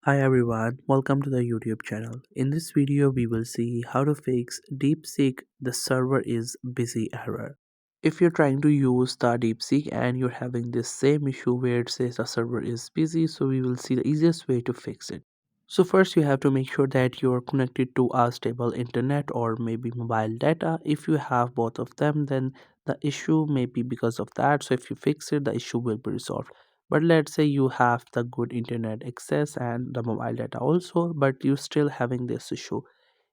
Hi everyone, welcome to the YouTube channel. In this video, we will see how to fix DeepSeek The Server is busy error. If you're trying to use the DeepSeek and you're having this same issue where it says the server is busy, so we will see the easiest way to fix it. So first you have to make sure that you're connected to a stable internet or maybe mobile data. If you have both of them, then the issue may be because of that. So if you fix it, the issue will be resolved. But let's say you have the good internet access and the mobile data also, but you're still having this issue.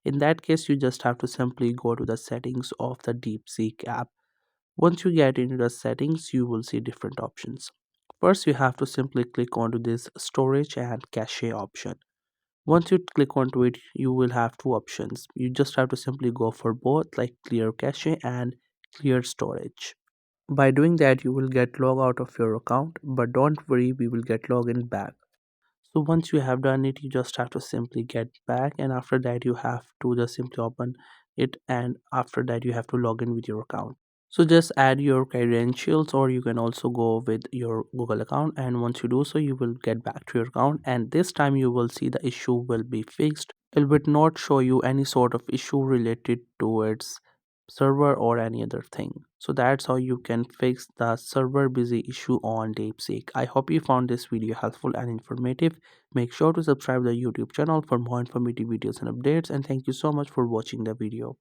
In that case, you just have to simply go to the settings of the DeepSeek app. Once you get into the settings, you will see different options. First, you have to simply click onto this storage and cache option. Once you click onto it, you will have two options. You just have to simply go for both, like clear cache and clear storage. By doing that, you will get log out of your account, but don't worry, we will get login back. So once you have done it, you just have to simply get back, and after that you have to just simply open it, and after that you have to log in with your account. So just add your credentials, or you can also go with your Google account, and once you do so, you will get back to your account, and this time you will see the issue will be fixed. It will not show you any sort of issue related to its server or any other thing. So that's how you can fix the server busy issue on DeepSeek. I hope you found this video helpful and informative. Make sure to subscribe the YouTube channel for more informative videos and updates, and thank you so much for watching the video.